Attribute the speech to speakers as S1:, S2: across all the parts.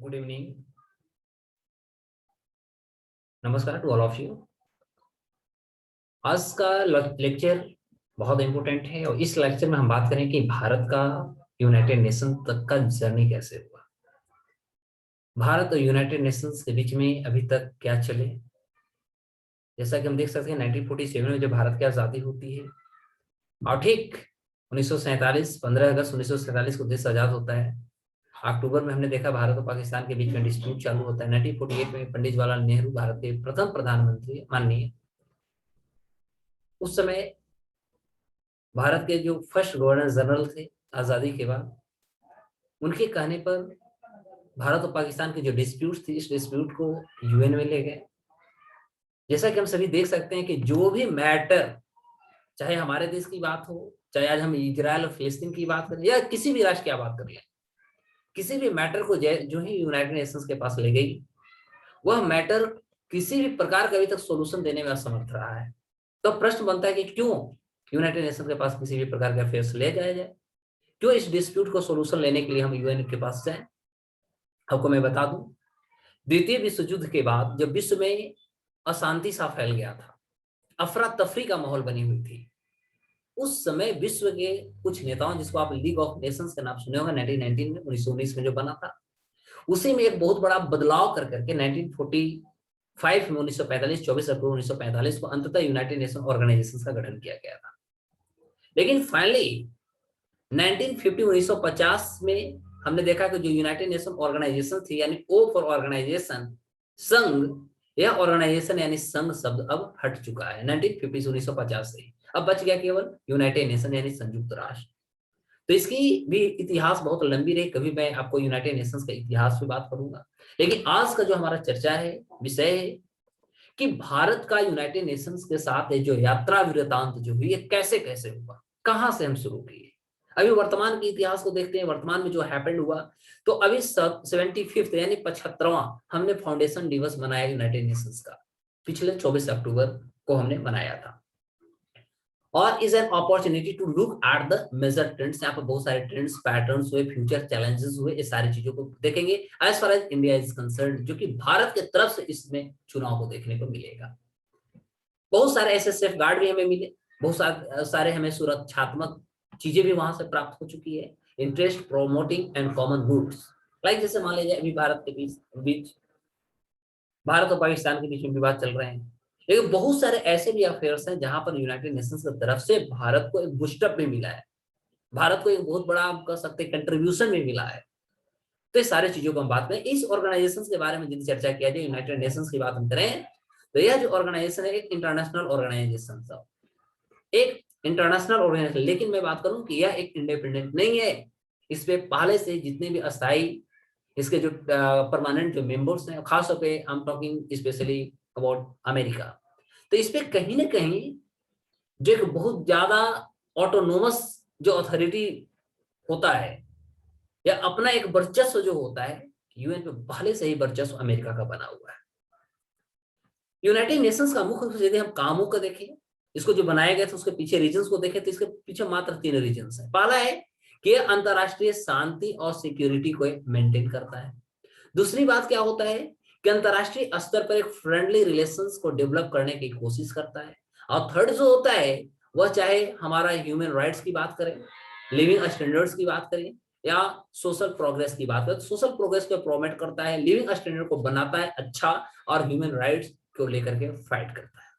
S1: Good evening. नमस्कार to all of you. आज का लेक्चर बहुत इम्पोर्टेंट है और इस लेक्चर में हम बात करें कि भारत का यूनाइटेड नेशन तक का जर्नी कैसे हुआ। भारत और यूनाइटेड नेशंस के बीच में अभी तक क्या चले। जैसा कि हम देख सकते हैं 1947 में जब भारत की आज़ादी होती है और ठीक 1947 15 अगस्त 1947 को देश आज़ाद होता है। अक्टूबर में हमने देखा भारत और पाकिस्तान के बीच में डिस्प्यूट चालू होता है। 1948 में पंडित जवाहरलाल नेहरू भारत के प्रथम प्रधानमंत्री माननीय, उस समय भारत के जो फर्स्ट गवर्नर जनरल थे आजादी के बाद, उनके कहने पर भारत और पाकिस्तान की जो डिस्प्यूट थी, इस डिस्प्यूट को यूएन में ले गए। जैसा कि हम सभी देख सकते हैं कि जो भी मैटर, चाहे हमारे देश की बात हो, चाहे आज हम इजराइल और फिलिस्तीन की बात करें या किसी भी राष्ट्र की बात कर लें, किसी भी मैटर को जो ही यूनाइटेड नेशंस के पास ले गई, वह मैटर किसी भी प्रकार का अभी तक सोल्यूशन देने में असमर्थ रहा है। तो प्रश्न बनता है कि क्यों यूनाइटेड नेशन के पास किसी भी प्रकार का अफेयर्स ले जाया जाए, क्यों इस डिस्प्यूट को सोल्यूशन लेने के लिए हम यूएन के पास जाएं। आपको मैं बता दूं, द्वितीय विश्व युद्ध के बाद जब विश्व में अशांति सा फैल गया था, अफरा तफरी का माहौल बनी हुई थी, उस समय विश्व के कुछ नेताओं, जिसको आप लीग ऑफ नेशंस का नाम सुने होगा, 1919 में 1919 में जो बना था, उसी में एक बहुत बड़ा बदलाव कर करके 1945 में 1945 24 अक्टूबर 1945 को अंततः यूनाइटेड नेशन ऑर्गेनाइजेशन का गठन किया गया था। लेकिन फाइनली 1950 में हमने देखा कि जो यूनाइटेड नेशन ऑर्गेनाइजेशन थी, यानी ओ फॉर ऑर्गेनाइजेशन, संघ, यह ऑर्गेनाइजेशन यानी संघ शब्द अब हट चुका है 1950 1950 से। अब बच गया केवल यूनाइटेड नेशन यानी संयुक्त राष्ट्र। तो इसकी भी इतिहास बहुत लंबी रही, कभी मैं आपको यूनाइटेड नेशंस का इतिहास पे बात करूंगा। लेकिन आज का जो हमारा चर्चा है, विषय है कि भारत का यूनाइटेड नेशंस के साथ जो यात्रा वृतांत जो हुई है, कैसे कैसे हुआ, कहां से हम शुरू किए। अभी वर्तमान के इतिहास को देखते हैं, वर्तमान में जो हैपेंड हुआ, तो अभी 75 यानी 75वां हमने फाउंडेशन दिवस मनाया यूनाइटेड नेशंस का, पिछले 24 अक्टूबर को हमने मनाया था। और is an opportunity to look at the major trends. यहाँ पर बहुत सारे ट्रेंड्स, पैटर्न्स हुए, फ्यूचर चैलेंजेस हुए, इस सारी चीजों को देखेंगे as far as India is concern, जो कि भारत के तरफ से इसमें चुनाव को देखने को मिलेगा। बहुत सारे ऐसे सेफ गार्ड भी हमें मिले, बहुत सारे हमें सुरक्षात्मक चीजें भी वहां से प्राप्त हो चुकी है। Interest promoting and common goods, like जैसे मान लीजिए अभी भारत के बीच भारत और पाकिस्तान के बीच में विवाद चल रहे हैं, लेकिन बहुत सारे ऐसे भी अफेयर्स हैं जहां पर यूनाइटेड नेशंस की तरफ से भारत को एक बूस्टअप भी मिला है, भारत को एक बहुत बड़ा आप कह सकते हैं कंट्रीब्यूशन भी मिला है। तो इस सारी चीजों को हम बात करें, इस ऑर्गेनाइजेशन के बारे में यदि चर्चा किया जाए, यूनाइटेड नेशंस की बात हम करें, तो यह जो ऑर्गेनाइजेशन है एक इंटरनेशनल ऑर्गेनाइजेशन, एक इंटरनेशनल ऑर्गेनाइजेशन। लेकिन मैं बात करूं कि यह एक इंडिपेंडेंट नहीं है, इस पे पहले से जितने भी अस्थायी इसके जो परमानेंट जो मेंबर्स हैं, खासतौर पे I am talking specially about America, तो इस पे कहीं ना कहीं जो एक बहुत ज्यादा ऑटोनोमस जो अथॉरिटी होता है या अपना एक वर्चस्व जो होता है, यूएन पे पहले से ही वर्चस्व अमेरिका का बना हुआ है। यूनाइटेड नेशंस का मुख्य रूप से यदि हम कामों को देखें, इसको जो बनाया गया था उसके पीछे रीजन्स को देखें, तो इसके पीछे मात्र 3 रीजन्स है। पहला है कि अंतरराष्ट्रीय शांति और सिक्योरिटी को मेंटेन करता है। दूसरी बात क्या होता है कि अंतरराष्ट्रीय स्तर पर एक फ्रेंडली रिलेशंस को डेवलप करने की कोशिश करता है। और थर्ड जो होता है वह, चाहे हमारा ह्यूमन राइट्स की बात करें, लिविंग स्टैंडर्ड्स की बात करें या सोशल प्रोग्रेस की बात करें, सोशल प्रोग्रेस को प्रमोट करता है, लिविंग स्टैंडर्ड को बनाता है अच्छा, और ह्यूमन राइट्स को लेकर के फाइट करता है।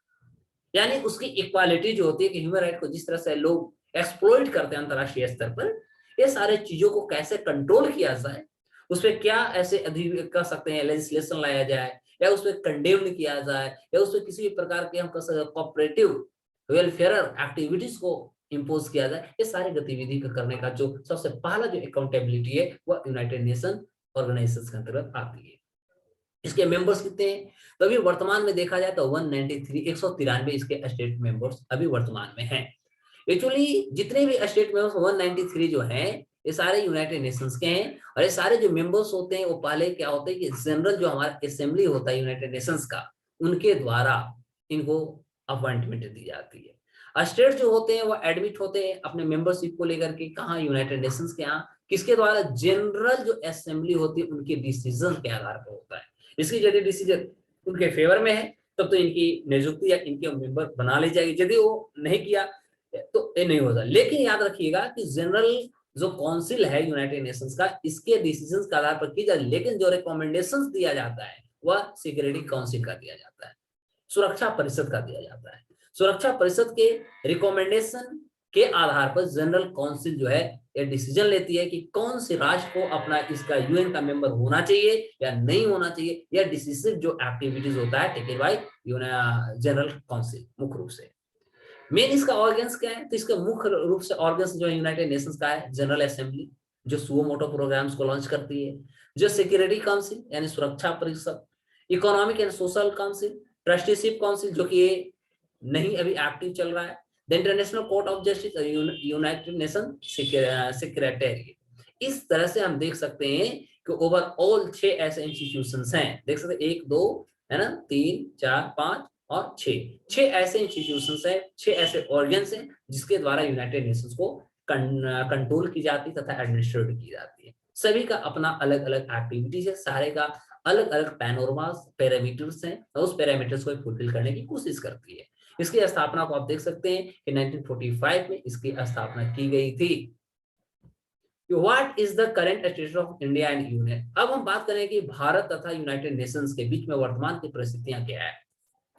S1: यानी उसकी इक्वालिटी जो होती है कि ह्यूमन राइट को जिस तरह से लोग एक्सप्लॉइट करते हैं अंतरराष्ट्रीय स्तर पर, ये सारे चीजों को कैसे कंट्रोल किया जाए, उस पर क्या ऐसे कह सकते हैं लेजिस्लेशन लाया जाए, या उस पर कंडेम किया जाए, या उस पर किसी भी प्रकार के हम कह सकते हैं कोऑपरेटिव वेलफेयर एक्टिविटीज को इम्पोज किया जाए, ये सारी गतिविधि करने का जो सबसे पहला जो अकाउंटेबिलिटी है वह यूनाइटेड नेशन ऑर्गेनाइजेशन के अंतर्गत आती है। इसके मेंबर्स कितने हैं, तो अभी वर्तमान में देखा जाए तो 193 इसके स्टेट मेंबर्स अभी वर्तमान में हैं। एक्चुअली जितने भी स्टेट मेंबर्स 193 जो हैं, ये सारे यूनाइटेड नेशंस के हैं। और ये सारे जो मेंबर्स होते हैं वो पहले क्या होते हैं कि जनरल जो हमारा असेंबली होता है यूनाइटेड नेशंस का, उनके द्वारा इनको अपॉइंटमेंट दी जाती है। स्टेट जो होते हैं वो एडमिट होते हैं अपने मेंबरशिप को लेकर के, कहाँ, यूनाइटेड नेशंस के यहाँ, किसके द्वारा? जनरल जो असेंबली होती है उनके डिसीजन के आधार पर होता है। इसकी यदि डिसीजन उनके फेवर में है तब तो इनकी नियुक्ति या इनके मेंबर बना ली जाएगी, यदि वो नहीं किया तो ये नहीं होता। लेकिन याद रखिएगा कि जनरल जो काउंसिल है यूनाइटेड नेशंस का, इसके डिसीजंस के आधार पर की जाती है, लेकिन जो रिकमेंडेशंस दिया जाता है वह सिक्योरिटी काउंसिल का दिया जाता है, सुरक्षा परिषद का दिया जाता है। सुरक्षा परिषद के रिकमेंडेशन के आधार पर जनरल काउंसिल जो है ये डिसीजन लेती है कि कौन से राष्ट्र को अपना इसका यूएन का मेंबर होना चाहिए या नहीं होना चाहिए, या डिसीसिव जो एक्टिविटीज होता है टेकन बाय जनरल काउंसिल। मुख्य रूप से मेन इसका ऑर्गन्स क्या है? तो इसका मुख्य रूप से ऑर्गन्स जो यूनाइटेड नेशंस का है, जनरल असेंबली जो सुओमोटो प्रोग्राम्स को लॉन्च करती है, जो सिक्योरिटी काउंसिल यानी सुरक्षा परिषद, economic and social council, trusteeship council जो कि नहीं अभी एक्टिव चल रहा है, the international court of justice, United nation secretariat. इस तरह से हम देख सकते हैं कि ओवरऑल 6 ऐसे इंस्टीट्यूशंस हैं, देख सकते हैं 1 2 है ना, 3 4 5 और 6 ऐसे इंस्टीट्यूशंस हैं, 6 ऐसे ऑर्गन्स हैं जिसके द्वारा यूनाइटेड नेशंस को कंट्रोल की जाती है तथा एडमिनिस्ट्रेट की जाती है। सभी का अपना अलग अलग एक्टिविटीज है, सारे का अलग अलग पैनोरमास पैरामीटर्स हैं और उस पैरामीटर्स को फुलफिल करने की कोशिश करती है। इसकी स्थापना को आप देख सकते हैं कि 1945 में इसकी स्थापना की गई थी। What is the current status of India and UN? अब हम बात करें कि भारत तथा यूनाइटेड नेशंस के बीच में वर्तमान की परिस्थितियां क्या है।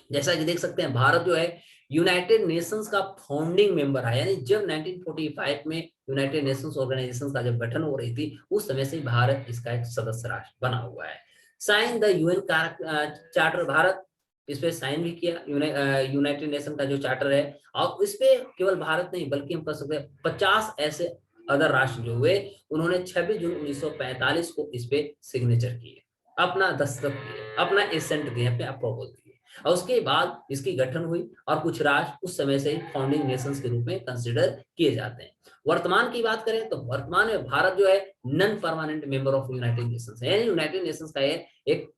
S1: जैसा कि देख सकते हैं भारत जो है यूनाइटेड नेशंस का फाउंडिंग मेंबर है, यानी जब 1945 में यूनाइटेड नेशंस ऑर्गेनाइजेशन का जब गठन हो रही थी उस समय से भारत इसका एक सदस्य राष्ट्र बना हुआ है। साइन द यूएन चार्टर, भारत इस पे साइन भी किया यूनाइटेड नेशन का जो चार्टर है, और इस पे केवल भारत नहीं बल्कि हम कह सकते हैं 50 ऐसे अदर राष्ट्र जो हुए उन्होंने 26 जून 1945 को इस पे सिग्नेचर किए, अपना दस्तखत किए, अपना एसेंट दिए, अपने अप्रूवल दिए, और उसके बाद इसकी गठन हुई और कुछ राष्ट्र उस समय से ही फाउंडिंग नेशंस के रूप में कंसिडर किए जाते हैं। वर्तमान की बात करें तो वर्तमान में भारत जो है non permanent member of United Nations है, यानी यूनाइटेड नेशंस का एक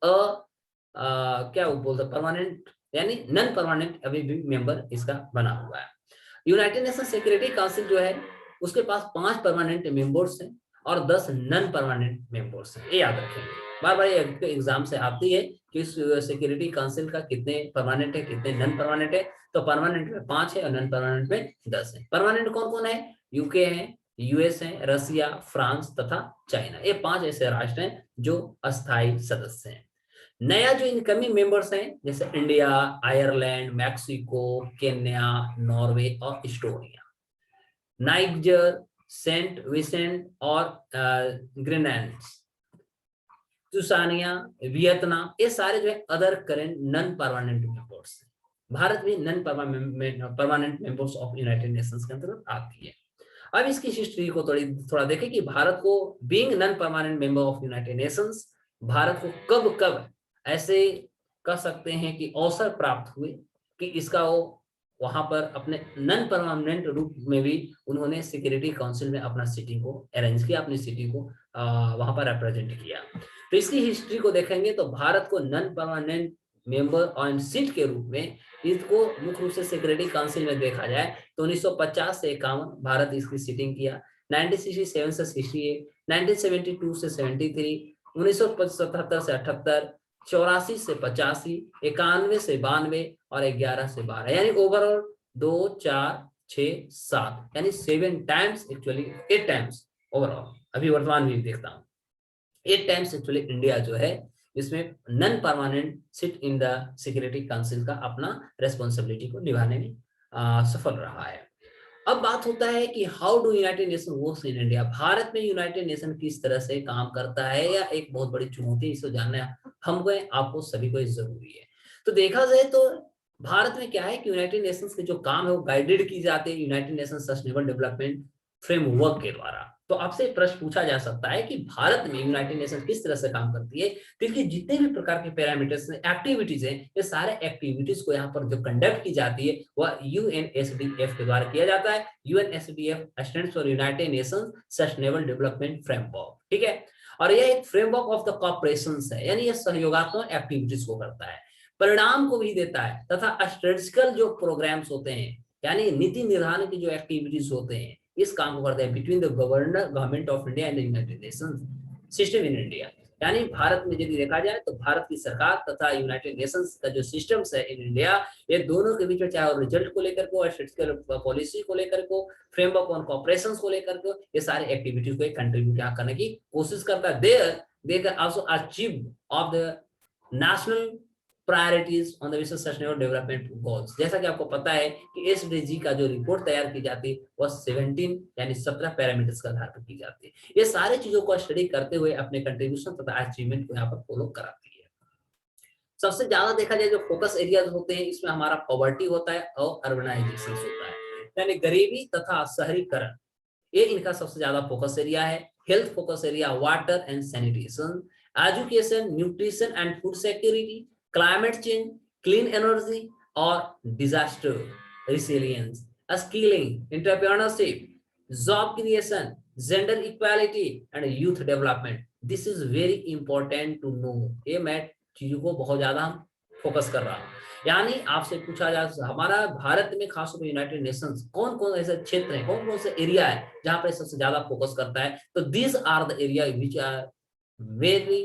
S1: क्या वो बोलते हैं परमानेंट यानी नॉन परमानेंट अभी भी मेंबर इसका बना हुआ है। यूनाइटेड नेशन सिक्योरिटी काउंसिल जो है उसके पास 5 परमानेंट मेंबर्स हैं और 10 नॉन परमानेंट मेंबर्स हैं, ये याद रखेंगे। बार बार ये एग्जाम से आती है कि सिक्योरिटी काउंसिल का कितने परमानेंट है कितने नॉन परमानेंट है, तो परमानेंट में 5 है और नॉन परमानेंट में 10 है। परमानेंट कौन कौन है? यूके है, यूएस है, रसिया, फ्रांस तथा चाइना, ये 5 ऐसे राष्ट्र हैं जो अस्थायी सदस्य हैं। नया जो इनकमिंग मेंबर्स हैं जैसे India, Ireland, Mexico, Kenya, Norway और इस्टोनिया, नाइजर, सेंट विसेंट और ग्रेनाड्स, तुसानिया, वियतनाम, ये सारे जो है other current non permanent members हैं। भारत भी non permanent members of United Nations के अंतर्गत आती है। अब इसकी हिस्ट्री को थोड़ा देखें कि भारत को being non permanent member of United Nations, Bharat को कब कब ऐसे कह सकते हैं कि अवसर प्राप्त हुए कि इसका वो वहां पर अपने नॉन परमानेंट रूप में भी उन्होंने सिक्योरिटी काउंसिल में अपना सीटिंग को अरेंज किया, अपनी सीटिंग को वहां पर रिप्रेजेंट किया। तो इसकी हिस्ट्री को देखेंगे तो भारत को non permanent member on seat के रूप में इसको मुख्य रूप से सिक्योरिटी काउंसिल में देखा जाए तो 1950 से 51 भारत इसकी सीटिंग किया, 1967 से 68, 1972 से 73, 1977 से 78, 84 से 85, 91 से 92 और 11 से 12, यानी ओवरऑल 2 4 6 7 यानी 7 टाइम्स, एक्चुअली 8 टाइम्स ओवरऑल। अभी वर्तमान में देखता हूँ 8 टाइम्स एक्चुअली इंडिया जो है इसमें non permanent sit in the security council का अपना रेस्पॉन्सिबिलिटी को निभाने में सफल रहा है। अब बात होता है कि how do United nation works in India, Bharat में यूनाइटेड नेशन किस तरह से काम करता है, या एक बहुत बड़ी चुनौती इसको जानना हमको आपको सभी को जरूरी है। तो देखा जाए तो भारत में क्या है कि यूनाइटेड नेशंस के जो काम है वो गाइडेड की जाते हैं United nation sustainable development framework के द्वारा। तो आपसे प्रश्न पूछा जा सकता है कि भारत में यूनाइटेड नेशन किस तरह से काम करती है, तो इसके जितने भी प्रकार के पैरामीटर्स एक्टिविटीज हैं, ये सारे एक्टिविटीज को यहाँ पर जो कंडक्ट की जाती है वह यूएनएसडीएफ के द्वारा किया जाता है। UNSDF stands for United Nations sustainable development framework, ठीक है। और यह एक फ्रेमवर्क ऑफ द कॉर्पोरेशन है, यानी यह सहयोगात्मक एक्टिविटीज को करता है, परिणाम को भी देता है तथा स्ट्रेटेजिकल जो प्रोग्राम्स होते हैं यानी नीति निर्धारण की जो एक्टिविटीज होते हैं इस काम को करते हैं between the government of India and the United Nations system in India. यानी भारत में यदि देखा जाए तो भारत की सरकार तथा यूनाइटेड नेशंस का जो सिस्टम्स है इन इंडिया, ये दोनों के बीच में चाहे रिजल्ट को लेकर को, स्टैटिस्टिकल पॉलिसी को लेकर को, फ्रेमवर्क ऑन कोऑपरेशन को लेकर को, ये सारे एक्टिविटीज को कंट्रीब्यूट यहाँ करने की कोशिश करता है। They can also achieve of the national priorities on the विशेष सस्टेनेबल डेवलपमेंट गोल्स। जैसा कि आपको पता है कि एसडीजी का जो रिपोर्ट तैयार की जाती है वह 17 यानी 17 पैरामीटर्स का आधार पर की जाती है। ये सारे चीजों को स्टडी करते हुए अपने कंट्रीब्यूशन तथा अचीवमेंट को यहाँ पर फॉलो कराती है। सबसे ज्यादा देखा जाए जो फोकस एरियाज होते हैं, इसमें हमारा पॉवर्टी होता है और अर्बनाइजेशन होता है, यानी गरीबी तथा शहरीकरण, ये इनका सबसे ज्यादा फोकस एरिया है। Health focus area water and sanitation, education, nutrition and food security, climate change, clean energy और disaster resilience, skilling, entrepreneurship, job creation, gender equality and youth development. This is very important to know. ये मैं चीजों को बहुत ज्यादा focus कर रहा हूँ। यानी आपसे पूछा जाए हमारा भारत में खासतौर पर यूनाइटेड नेशंस कौन कौन ऐसे क्षेत्र है, कौन कौन से एरिया है जहां पर सबसे ज्यादा फोकस करता है, तो these are the area which are very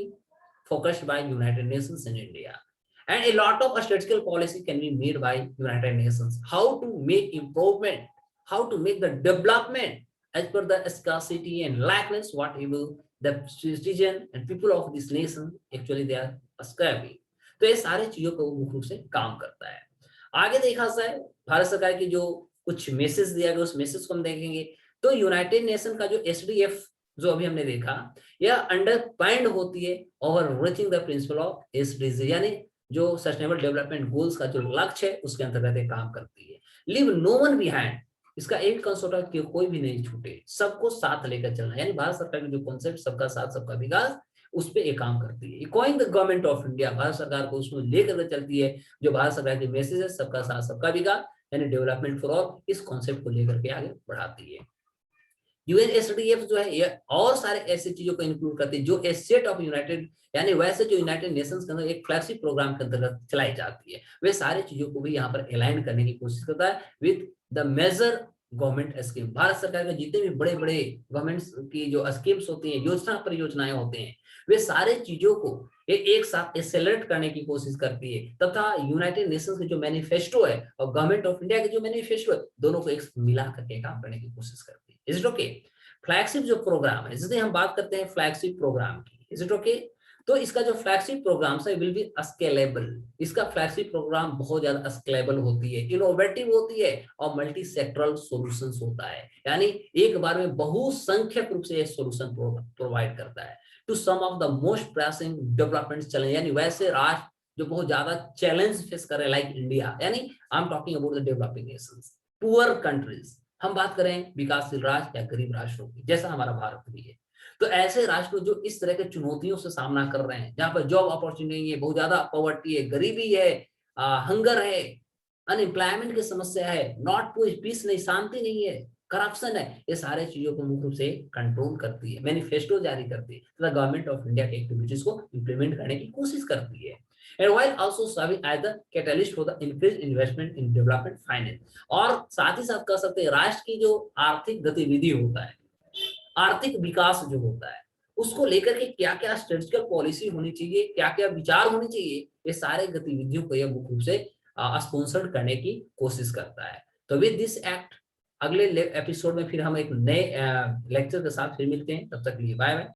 S1: focused by United Nations in India. And a lot of statistical policy can be made by United Nations. How to make improvement, how to make the development as per the scarcity and lackness whatever the citizen and people of this nation actually they are ascribing. तो ये सारे चीजों को मुख्य रूप से काम करता है। आगे देखा जाए भारत सरकार की जो कुछ मैसेज दिया गया उस मैसेज को हम देखेंगे तो यूनाइटेड नेशन का जो एसडीएफ जो अभी हमने देखा यह अंडरपाइंड होती है over reaching the principle of SDG, यानी जो सस्टेनेबल डेवलपमेंट गोल्स का जो लक्ष्य है उसके अंतर्गत ये काम करती है। लिव नो वन बिहाइंड, इसका एक कंसेप्ट है कि कोई भी नहीं छूटे, सबको साथ लेकर चलना, यानी भारत सरकार की जो कॉन्सेप्ट सबका साथ सबका विकास, उस पे एक काम करती है। इक्वाइंग द गवर्नमेंट ऑफ इंडिया, भारत सरकार को उसमें लेकर चलती है। जो भारत सरकार की मैसेज है सबका साथ सबका विकास यानी डेवलपमेंट फॉर ऑल, इस कॉन्सेप्ट को लेकर के आगे बढ़ाती है। यूएनएसडीएफ जो है ये और सारे ऐसी चीजों को इंक्लूड करती है जो एसेट ऑफ यूनाइटेड, यानी वैसे जो यूनाइटेड नेशंस के अंदर एक फ्लैगशिप प्रोग्राम के अंतर्गत चलाई जाती है, वे सारे चीजों को भी यहाँ पर अलाइन करने की कोशिश करता है with the major government scheme. भारत सरकार के जितने भी बड़े बड़े गवर्नमेंट की जो स्कीम्स होती हैं, योजना परियोजनाएं होते हैं, वे सारे चीजों को एक साथ एक्सेलरेट करने की कोशिश करती है तथा यूनाइटेड नेशंस के जो मैनिफेस्टो है और गवर्नमेंट ऑफ इंडिया के जो मैनिफेस्टो है, दोनों को एक मिला करके काम करने की कोशिश करती है। Is it okay? फ्लैगशिप जो प्रोग्राम है, जैसे हम बात करते हैं फ्लैगशिप प्रोग्राम की, इज इट ओके? तो इसका जो फ्लैगशिप प्रोग्राम है विल बी स्केलेबल। इसका फ्लैगशिप प्रोग्राम बहुत ज्यादा स्केलेबल होती है, इनोवेटिव होती है और मल्टी सेक्टरल सॉल्यूशंस होता है, यानी एक बार में बहुसंख्यक रूप से ये सॉल्यूशन प्रोवाइड करता है to some of the most pressing development challenge, यानी वैसे राष्ट्र जो बहुत ज्यादा चैलेंज फेस कर रहे हैं लाइक इंडिया, यानी I am talking about the developing Nations, poor countries, हम बात करें विकासशील राष्ट्र या गरीब राष्ट्रों की, जैसा हमारा भारत भी है। तो ऐसे राष्ट्र जो इस तरह के चुनौतियों से सामना कर रहे हैं, जहां पर जॉब अपॉर्चुनिटी नहीं है, बहुत ज्यादा पॉवर्टी है, गरीबी है, हंगर है, अनएम्प्लॉयमेंट की समस्या है, नॉट पीस नहीं, शांति नहीं है, करप्शन है, ये सारे चीजों को मुख्य रूप से कंट्रोल करती है, मैनिफेस्टो जारी करती है तथा गवर्नमेंट ऑफ इंडिया के एक्टिविटीज को इंप्लीमेंट करने की कोशिश करती है। And while also serving as the catalyst for the increased investment in development finance, और साथ ही साथ कह सकते हैं राष्ट्र की जो आर्थिक गतिविधि होता है, आर्थिक विकास जो होता है, उसको लेकर के क्या क्या स्ट्रेटेजिकल पॉलिसी होनी चाहिए, क्या क्या विचार होनी चाहिए, ये सारे गतिविधियों को यह मुख्य रूप से स्पॉन्सर्ड करने की कोशिश करता है। तो विद दिस एक्ट अगले एपिसोड में फिर हम एक नए लेक्चर के साथ फिर मिलते हैं, तब तक के लिए बाय बाय।